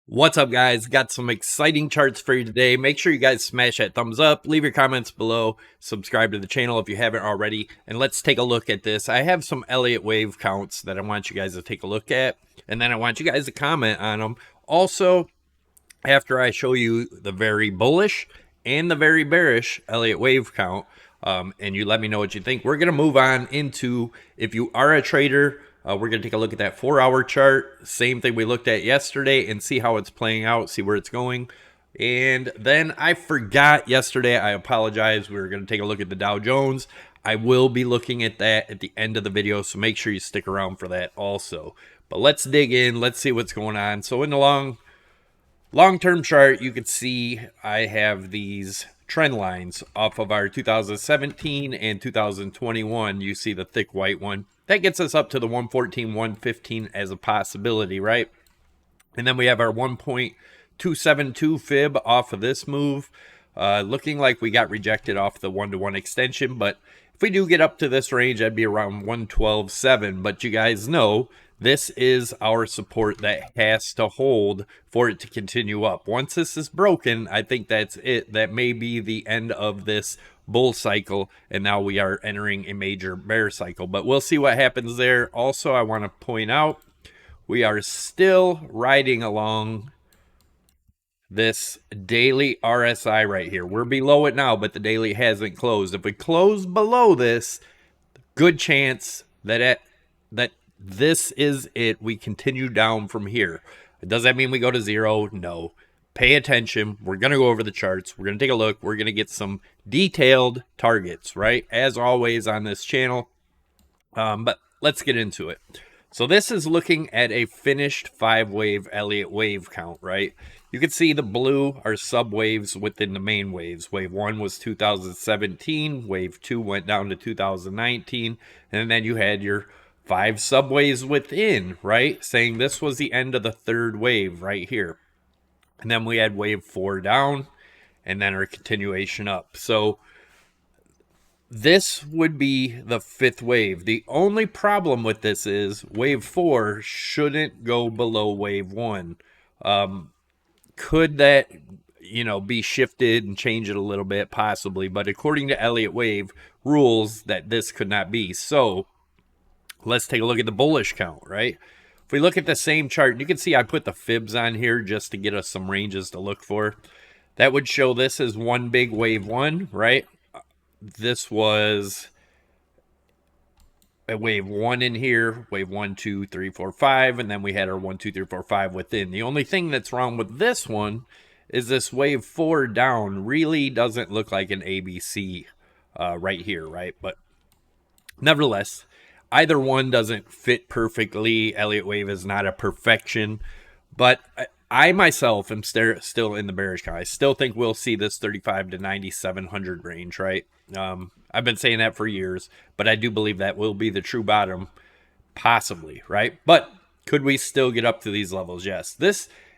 What's up, guys? Got some exciting charts for you today. Make sure you guys smash that thumbs up, leave your comments below, subscribe to the channel if you haven't already, and let's take a look at this. I have some Elliott wave counts that I want you guys to take a look at, and then I want you guys to comment on them. Also, after I show you the very bullish and the very bearish Elliott wave count, and you let me know what you think, we're going to move on into, if you are a trader, we're going to take a look at that 4-hour chart, same thing we looked at yesterday, and see how it's playing out, see where it's going. And then I forgot yesterday, I apologize, we were going to take a look at the Dow Jones. I will be looking at that at the end of the video, so make sure you stick around for that also. But let's dig in, let's see what's going on. So in the long-term chart, you can see I have these trend lines off of our 2017 and 2021. You see the thick white one. That gets us up to the 114, 115 as a possibility, right? And then we have our 1.272 fib off of this move. Looking like we got rejected off the one-to-one extension, but if we do get up to this range, I'd be around 112.7. But you guys know this is our support that has to hold for it to continue up. Once this is broken, I think that's it. That may be the end of this bull cycle, and now we are entering a major bear cycle. But we'll see what happens there. Also, I want to point out we are still riding along this daily RSI right here. We're below it now, but the daily hasn't closed. If we close below this, good chance that this is it. We continue down from here. Does that mean we go to zero? No. Pay attention. We're going to go over the charts. We're going to take a look. We're going to get some detailed targets, right? As always on this channel. But let's get into it. So this is looking at a finished 5-wave Elliott wave count, right? You can see the blue are sub-waves within the main waves. Wave 1 was 2017. Wave 2 went down to 2019. And then you had your 5 subwaves within, right? Saying this was the end of the 3rd wave right here. And then we had wave 4 down and then our continuation up. So this would be the 5th wave. The only problem with this is wave 4 shouldn't go below wave 1. Could that, be shifted and change it a little bit? Possibly. But according to Elliott wave rules, that this could not be. So let's take a look at the bullish count, right? If we look at the same chart, you can see I put the fibs on here just to get us some ranges to look for. That would show this as one big wave 1, right? This was a wave 1 in here, wave 1, 2, 3, 4, 5, and then we had our 1, 2, 3, 4, 5 within. The only thing that's wrong with this one is this wave 4 down really doesn't look like an ABC right here, right? But nevertheless, either one doesn't fit perfectly. Elliott wave is not a perfection, but I myself am still in the bearish count. I still think we'll see this 35 to 9,700 range, right? I've been saying that for years, but I do believe that will be the true bottom, possibly, right? But could we still get up to these levels? Yes.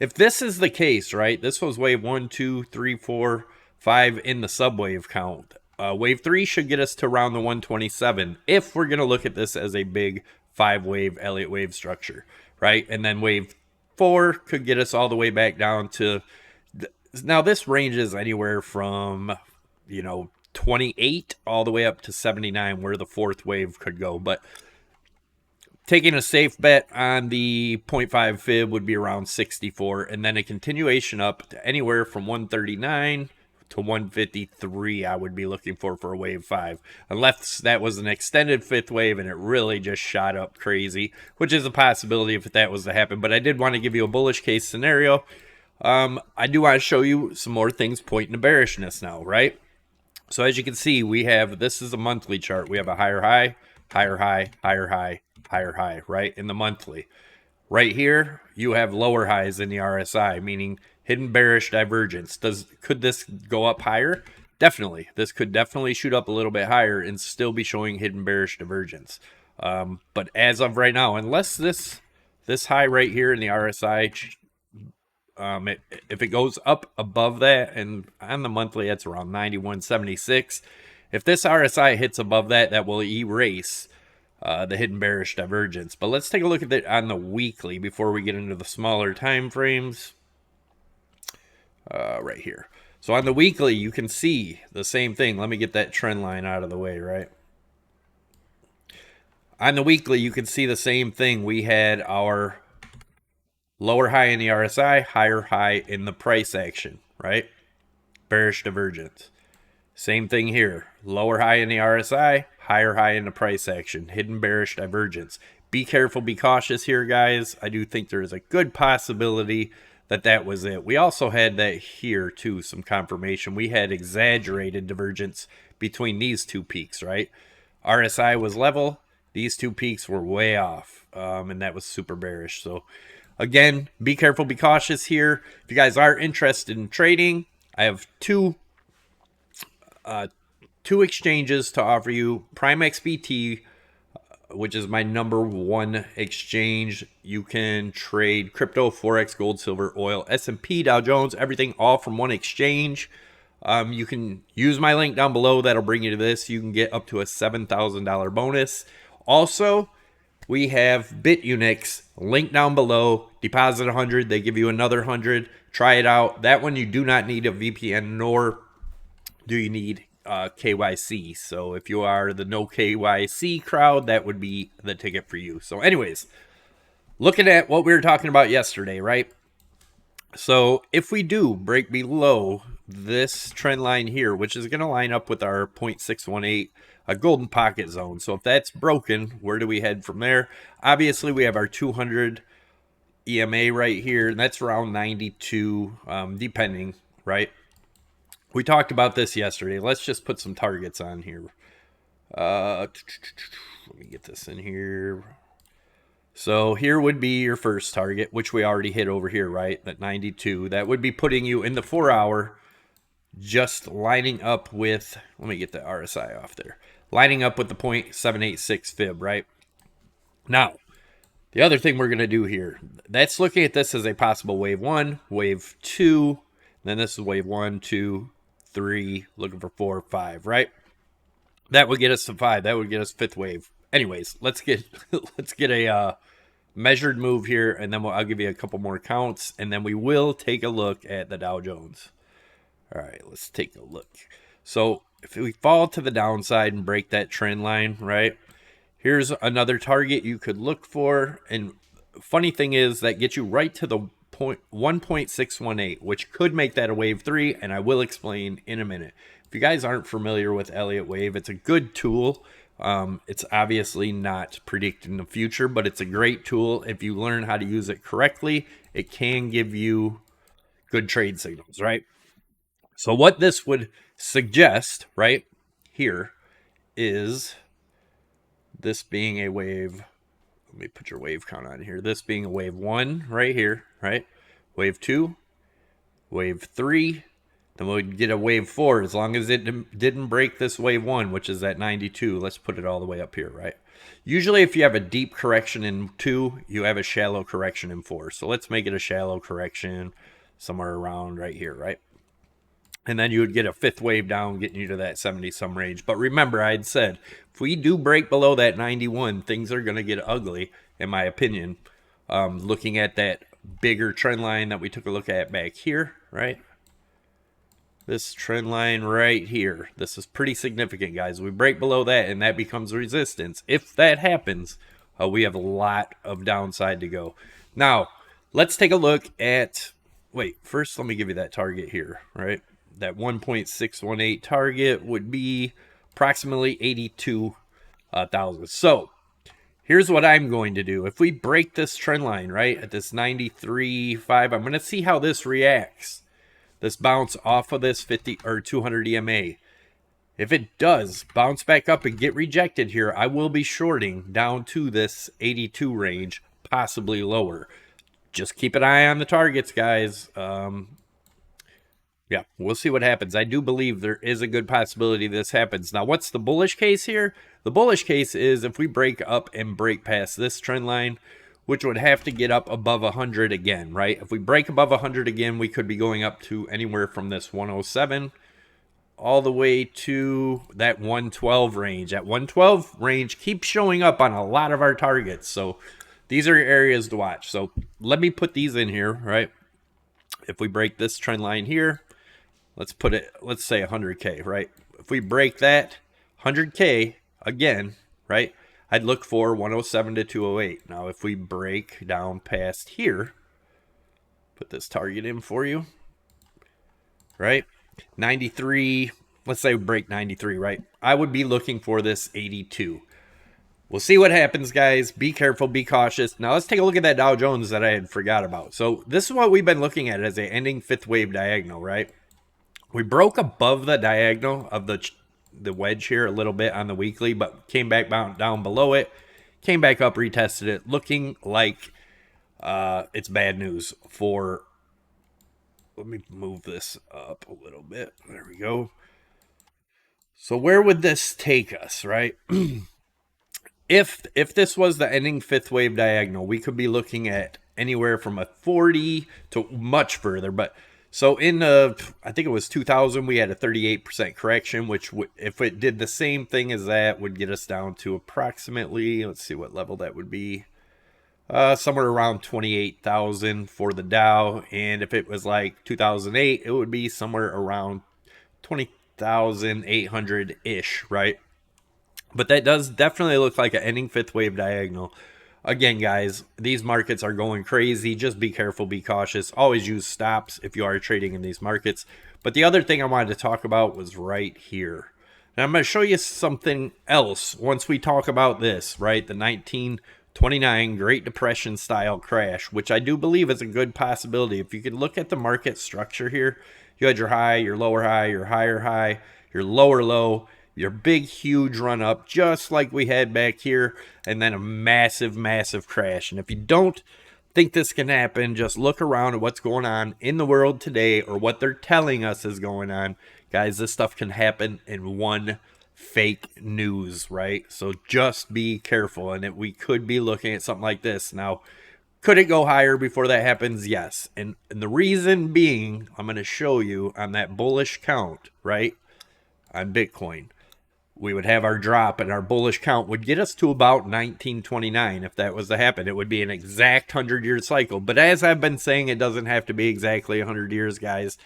If this is the case, right? This was wave 1, 2, 3, 4, 5 in the subwave count. Wave 3 should get us to around the 127 if we're going to look at this as a big 5-wave Elliott wave structure, right? And then wave 4 could get us all the way back down to, now this ranges anywhere from, 28 all the way up to 79 where the 4th wave could go. But taking a safe bet on the 0.5 fib would be around 64, and then a continuation up to anywhere from 139 to 153 I would be looking for a wave 5, unless that was an extended 5th wave and it really just shot up crazy, which is a possibility if that was to happen. But I did want to give you a bullish case scenario. I do want to show you some more things pointing to bearishness now, right? So as you can see, we have, this is a monthly chart. We have a higher high, higher high, higher high, higher high, right? In the monthly. Right here, you have lower highs in the RSI, meaning hidden bearish divergence. Could this go up higher? Definitely. This could definitely shoot up a little bit higher and still be showing hidden bearish divergence. But as of right now, unless this high right here in the RSI, if it goes up above that, and on the monthly it's around 91.76, if this RSI hits above that, that will erase the hidden bearish divergence. But let's take a look at it on the weekly before we get into the smaller time frames. right here. So on the weekly, you can see the same thing. Let me get that trend line out of the way, right? On the weekly, you can see the same thing. We had our lower high in the RSI, higher high in the price action, right? Bearish divergence. Same thing here. Lower high in the RSI, higher high in the price action. Hidden bearish divergence. Be careful, be cautious here, guys. I do think there is a good possibility that that was it. We also had that here, too, some confirmation. We had exaggerated divergence between these two peaks, right? RSI was level. These two peaks were way off, and that was super bearish. So, again, be careful, be cautious here. If you guys are interested in trading, I have two exchanges to offer you. Prime XBT, which is my #1 exchange. You can trade crypto, Forex, gold, silver, oil, S&P, Dow Jones, everything all from one exchange. You can use my link down below. That'll bring you to this. You can get up to a $7,000 bonus. Also, we have BitUnix, link down below. Deposit 100, they give you another 100. Try it out. That one you do not need a VPN, nor do you need KYC. So if you are the no KYC crowd, that would be the ticket for you. So anyways, looking at what we were talking about yesterday, right? So if we do break below this trend line here, which is going to line up with our 0.618 a golden pocket zone. So if that's broken, where do we head from there? Obviously, we have our 200 EMA right here, and that's around 92, depending, right? We talked about this yesterday. Let's just put some targets on here. Let me get this in here. So here would be your first target, which we already hit over here, right? That 92. That would be putting you in the 4-hour, just lining up with, let me get the RSI off there, lining up with the 0.786 fib, right? Now, the other thing we're going to do here, that's looking at this as a possible wave 1, wave 2, then this is wave 1, 2, 3, looking for 4, 5, right? That would get us to 5. That would get us 5th wave. Anyways, let's get a measured move here, and then I'll give you a couple more counts, and then we will take a look at the Dow Jones. All right, let's take a look. So if we fall to the downside and break that trend line, right, here's another target you could look for. And funny thing is that gets you right to the 1.618, which could make that a wave 3, and I will explain in a minute. If you guys aren't familiar with Elliott Wave, it's a good tool. It's obviously not predicting the future, but it's a great tool. If you learn how to use it correctly, it can give you good trade signals, right? So what this would suggest right here is this being a wave. Let me put your wave count on here. This being a wave 1 right here, right? Wave 2, wave 3, then we'd get a wave 4 as long as it didn't break this wave 1, which is at 92. Let's put it all the way up here, right? Usually if you have a deep correction in 2, you have a shallow correction in 4. So let's make it a shallow correction somewhere around right here, right? And then you would get a 5th wave down, getting you to that 70-some range. But remember, I had said, if we do break below that 91, things are going to get ugly, in my opinion. Looking at that bigger trend line that we took a look at back here, right? This trend line right here. This is pretty significant, guys. We break below that, and that becomes resistance. If that happens, we have a lot of downside to go. Now, let's take a look at... Wait, first let me give you that target here, right? That 1.618 target would be approximately 82,000. So here's what I'm going to do. If we break this trend line, right, at this 93.5, I'm going to see how this reacts. This bounce off of this 50 or 200 EMA. If it does bounce back up and get rejected here, I will be shorting down to this 82 range, possibly lower. Just keep an eye on the targets, guys. Yeah, we'll see what happens. I do believe there is a good possibility this happens. Now, what's the bullish case here? The bullish case is if we break up and break past this trend line, which would have to get up above 100 again, right? If we break above 100 again, we could be going up to anywhere from this 107 all the way to that 112 range. That 112 range keeps showing up on a lot of our targets. So these are areas to watch. So let me put these in here, right? If we break this trend line here, let's say 100K, right? If we break that 100K again, right, I'd look for 107 to 208. Now, if we break down past here, put this target in for you, right? 93, let's say we break 93, right? I would be looking for this 82. We'll see what happens, guys. Be careful, be cautious. Now, let's take a look at that Dow Jones that I had forgot about. So this is what we've been looking at as a ending fifth wave diagonal, right? We broke above the diagonal of the wedge here a little bit on the weekly, but came back down below it, came back up, retested it, looking like it's bad news for... Let me move this up a little bit. There we go. So where would this take us, right? If this was the ending fifth wave diagonal, we could be looking at anywhere from a 40 to much further. But so in I think it was 2000, we had a 38% correction, which if it did the same thing as that, would get us down to approximately, let's see what level that would be, somewhere around 28,000 for the Dow. And if it was like 2008, it would be somewhere around 20,800 ish, right? But that does definitely look like an ending fifth wave diagonal. Again, guys, these markets are going crazy. Just be careful, be cautious. Always use stops if you are trading in these markets. But the other thing I wanted to talk about was right here. Now, I'm going to show you something else once we talk about this, right? The 1929 Great Depression style crash, which I do believe is a good possibility. If you could look at the market structure here, you had your high, your lower high, your higher high, your lower low, your big, huge run up, just like we had back here, and then a massive, massive crash. And if you don't think this can happen, just look around at what's going on in the world today or what they're telling us is going on. Guys, this stuff can happen in one fake news, right? So just be careful. And we could be looking at something like this. Now, could it go higher before that happens? Yes. And the reason being, I'm going to show you on that bullish count, right, on Bitcoin. We would have our drop, and our bullish count would get us to about 1929 if that was to happen. It would be an exact 100-year cycle. But as I've been saying, it doesn't have to be exactly 100 years, guys.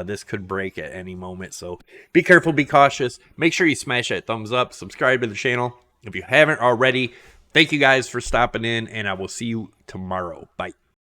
This could break at any moment. So be careful, be cautious. Make sure you smash that thumbs up. Subscribe to the channel if you haven't already. Thank you guys for stopping in, and I will see you tomorrow. Bye.